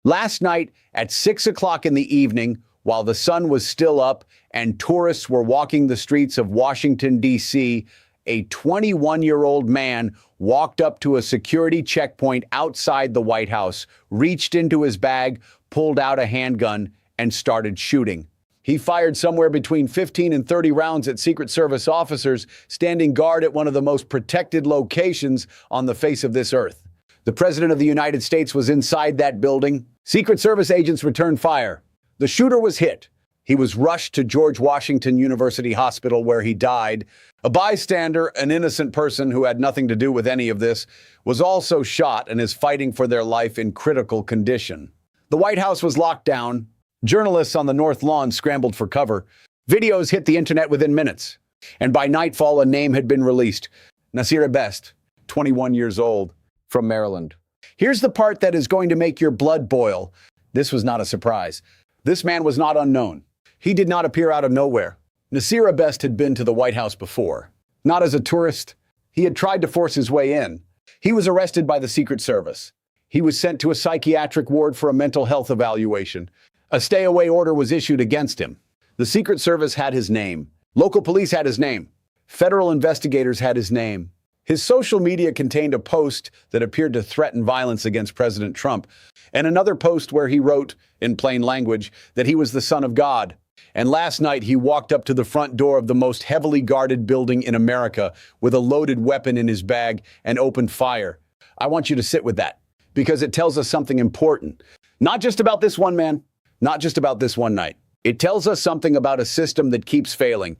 Last night at 6 o'clock in the evening, while the sun was still up and tourists were walking the streets of Washington, D.C., a 21-year-old man walked up to a security checkpoint outside the White House, reached into his bag, pulled out a handgun, and started shooting. He fired somewhere between 15 and 30 rounds at Secret Service officers standing guard at one of the most protected locations on the face of this earth. The President of the United States was inside that building. Secret Service agents returned fire. The shooter was hit. He was rushed to George Washington University Hospital, where he died. A bystander, an innocent person who had nothing to do with any of this, was also shot and is fighting for their life in critical condition. The White House was locked down. Journalists on the North Lawn scrambled for cover. Videos hit the internet within minutes. And by nightfall, a name had been released. Nasire, 21 years old, from Maryland. Here's the part that is going to make your blood boil. This was not a surprise. This man was not unknown. He did not appear out of nowhere. Nasire had been to the White House before. Not as a tourist. He had tried to force his way in. He was arrested by the Secret Service. He was sent to a psychiatric ward for a mental health evaluation. A stay-away order was issued against him. The Secret Service had his name. Local police had his name. Federal investigators had his name. His social media contained a post that appeared to threaten violence against President Trump, and another post where he wrote, in plain language, that he was the Son of God. And last night, he walked up to the front door of the most heavily guarded building in America with a loaded weapon in his bag and opened fire. I want you to sit with that, because it tells us something important. Not just about this one man, not just about this one night. It tells us something about a system that keeps failing,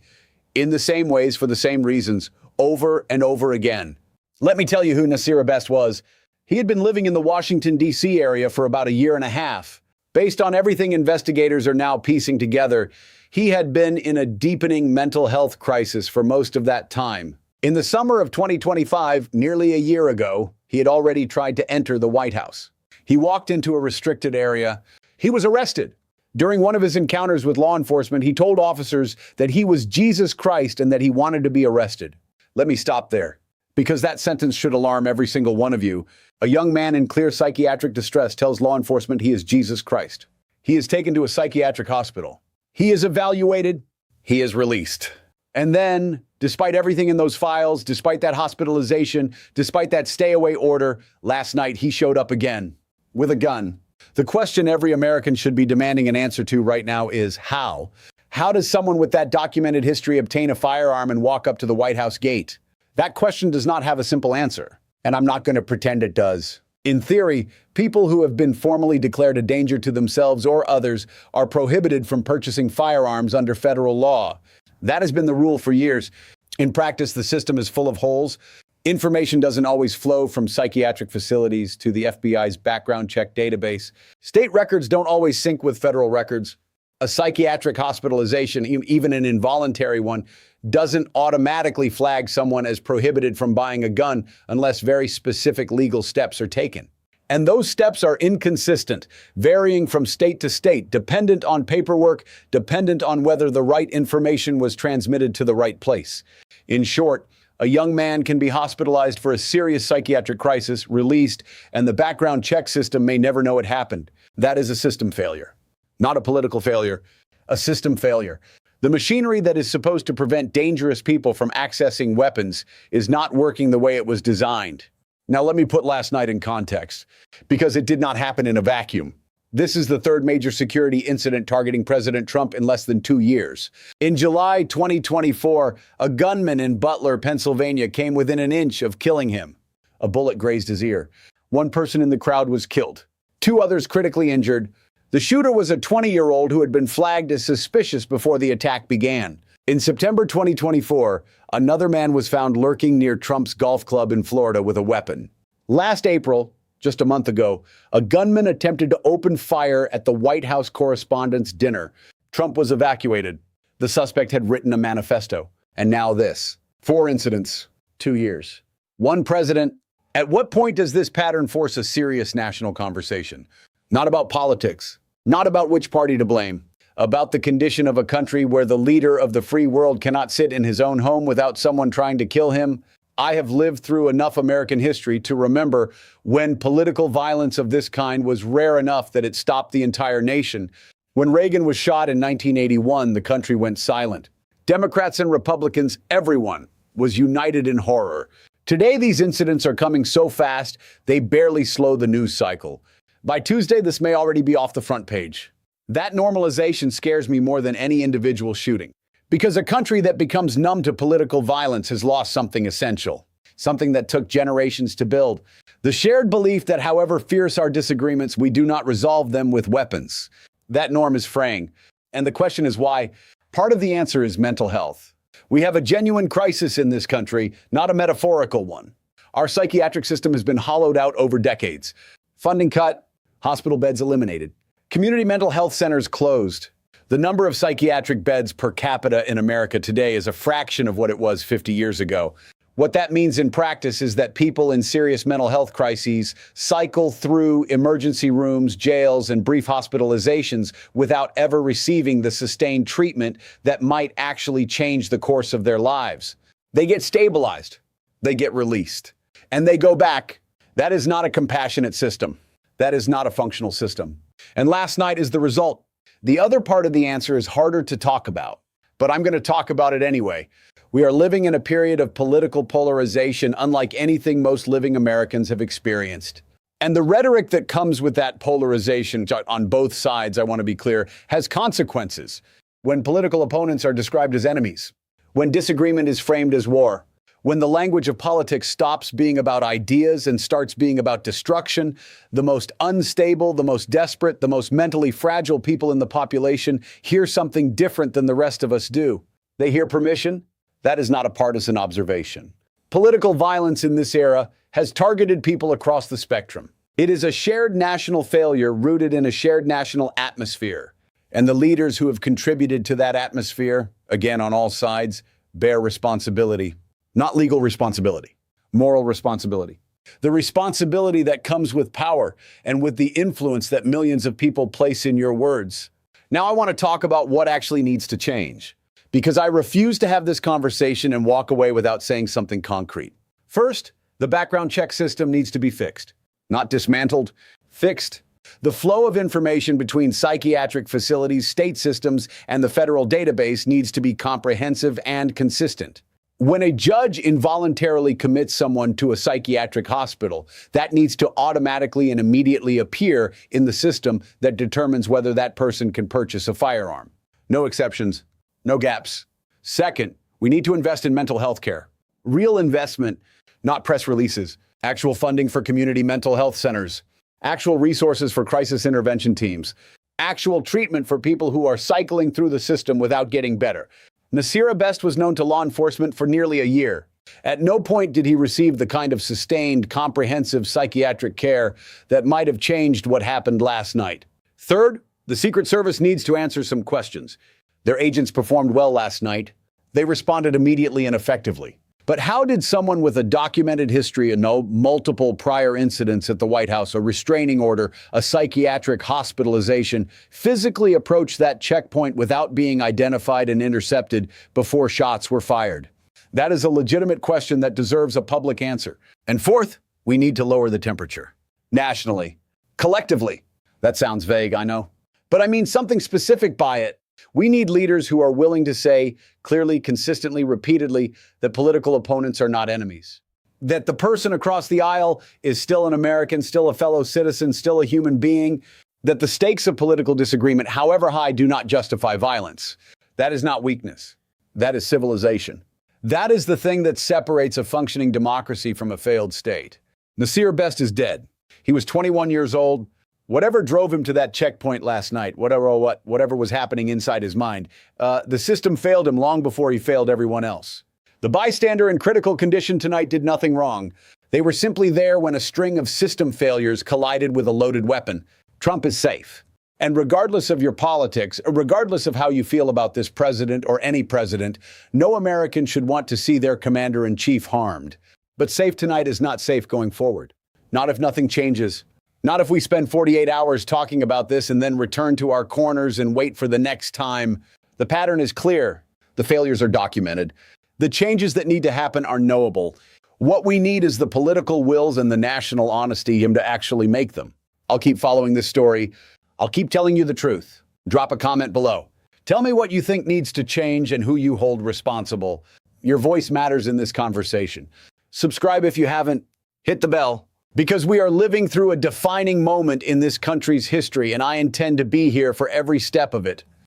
in the same ways for the same reasons, over and over again. Let me tell you who Nasire was. He had been living in the Washington, D.C. area for about a year and a half. Based on everything investigators are now piecing together, he had been in a deepening mental health crisis for most of that time. In the summer of 2025, nearly a year ago, he had already tried to enter the White House. He walked into a restricted area. He was arrested. During one of his encounters with law enforcement, he told officers that he was Jesus Christ and that he wanted to be arrested. Let me stop there, because that sentence should alarm every single one of you. A young man in clear psychiatric distress tells law enforcement he is Jesus Christ. He is taken to a psychiatric hospital. He is evaluated. He is released. And then, despite everything in those files, despite that hospitalization, despite that stay-away order, last night he showed up again with a gun. The question every American should be demanding an answer to right now is how? How does someone with that documented history obtain a firearm and walk up to the White House gate? That question does not have a simple answer, and I'm not going to pretend it does. In theory, people who have been formally declared a danger to themselves or others are prohibited from purchasing firearms under federal law. That has been the rule for years. In practice, the system is full of holes. Information doesn't always flow from psychiatric facilities to the FBI's background check database. State records don't always sync with federal records. A psychiatric hospitalization, even an involuntary one, doesn't automatically flag someone as prohibited from buying a gun unless very specific legal steps are taken. And those steps are inconsistent, varying from state to state, dependent on paperwork, dependent on whether the right information was transmitted to the right place. In short, a young man can be hospitalized for a serious psychiatric crisis, released, and the background check system may never know it happened. That is a system failure. Not a political failure, a system failure. The machinery that is supposed to prevent dangerous people from accessing weapons is not working the way it was designed. Now let me put last night in context, because it did not happen in a vacuum. This is the third major security incident targeting President Trump in less than 2 years. In July 2024, a gunman in Butler, Pennsylvania came within an inch of killing him. A bullet grazed his ear. One person in the crowd was killed. 2 others critically injured. The shooter was a 20-year-old who had been flagged as suspicious before the attack began. In September 2024, another man was found lurking near Trump's golf club in Florida with a weapon. Last April, just a month ago, a gunman attempted to open fire at the White House Correspondents' Dinner. Trump was evacuated. The suspect had written a manifesto. And now this. 4 incidents, 2 years. 1 president. At what point does this pattern force a serious national conversation? Not about politics, not about which party to blame, about the condition of a country where the leader of the free world cannot sit in his own home without someone trying to kill him. I have lived through enough American history to remember when political violence of this kind was rare enough that it stopped the entire nation. When Reagan was shot in 1981, the country went silent. Democrats and Republicans, everyone was united in horror. Today, these incidents are coming so fast, they barely slow the news cycle. By Tuesday, this may already be off the front page. That normalization scares me more than any individual shooting. Because a country that becomes numb to political violence has lost something essential, something that took generations to build. The shared belief that however fierce our disagreements, we do not resolve them with weapons. That norm is fraying. And the question is why? Part of the answer is mental health. We have a genuine crisis in this country, not a metaphorical one. Our psychiatric system has been hollowed out over decades. Funding cut, hospital beds eliminated. Community mental health centers closed. The number of psychiatric beds per capita in America today is a fraction of what it was 50 years ago. What that means in practice is that people in serious mental health crises cycle through emergency rooms, jails, and brief hospitalizations without ever receiving the sustained treatment that might actually change the course of their lives. They get stabilized, they get released, and they go back. That is not a compassionate system. That is not a functional system. And last night is the result. The other part of the answer is harder to talk about, but I'm going to talk about it anyway. We are living in a period of political polarization unlike anything most living Americans have experienced. And the rhetoric that comes with that polarization on both sides, I want to be clear, has consequences. When political opponents are described as enemies, when disagreement is framed as war, when the language of politics stops being about ideas and starts being about destruction, the most unstable, the most desperate, the most mentally fragile people in the population hear something different than the rest of us do. They hear permission. That is not a partisan observation. Political violence in this era has targeted people across the spectrum. It is a shared national failure rooted in a shared national atmosphere. And the leaders who have contributed to that atmosphere, again on all sides, bear responsibility. Not legal responsibility, moral responsibility. The responsibility that comes with power and with the influence that millions of people place in your words. Now I want to talk about what actually needs to change, because I refuse to have this conversation and walk away without saying something concrete. First, the background check system needs to be fixed. Not dismantled, fixed. The flow of information between psychiatric facilities, state systems, and the federal database needs to be comprehensive and consistent. When a judge involuntarily commits someone to a psychiatric hospital, that needs to automatically and immediately appear in the system that determines whether that person can purchase a firearm. No exceptions, no gaps. Second, we need to invest in mental health care. Real investment, not press releases. Actual funding for community mental health centers. Actual resources for crisis intervention teams. Actual treatment for people who are cycling through the system without getting better. Nasire Best was known to law enforcement for nearly a year. At no point did he receive the kind of sustained, comprehensive psychiatric care that might have changed what happened last night. Third, the Secret Service needs to answer some questions. Their agents performed well last night. They responded immediately and effectively. But how did someone with a documented history and multiple prior incidents at the White House, a restraining order, a psychiatric hospitalization, physically approach that checkpoint without being identified and intercepted before shots were fired? That is a legitimate question that deserves a public answer. And fourth, we need to lower the temperature. Nationally. Collectively. That sounds vague, I know. But I mean something specific by it. We need leaders who are willing to say clearly, consistently, repeatedly that political opponents are not enemies. That the person across the aisle is still an American, still a fellow citizen, still a human being. That the stakes of political disagreement, however high, do not justify violence. That is not weakness. That is civilization. That is the thing that separates a functioning democracy from a failed state. Nasire Best is dead. He was 21 years old. Whatever drove him to that checkpoint last night, whatever was happening inside his mind, the system failed him long before he failed everyone else. The bystander in critical condition tonight did nothing wrong. They were simply there when a string of system failures collided with a loaded weapon. Trump is safe. And regardless of your politics, regardless of how you feel about this president or any president, no American should want to see their commander-in-chief harmed. But safe tonight is not safe going forward. Not if nothing changes. Not if we spend 48 hours talking about this and then return to our corners and wait for the next time. The pattern is clear. The failures are documented. The changes that need to happen are knowable. What we need is the political wills and the national honesty to actually make them. I'll keep following this story. I'll keep telling you the truth. Drop a comment below. Tell me what you think needs to change and who you hold responsible. Your voice matters in this conversation. Subscribe if you haven't. Hit the bell. Because we are living through a defining moment in this country's history, and I intend to be here for every step of it.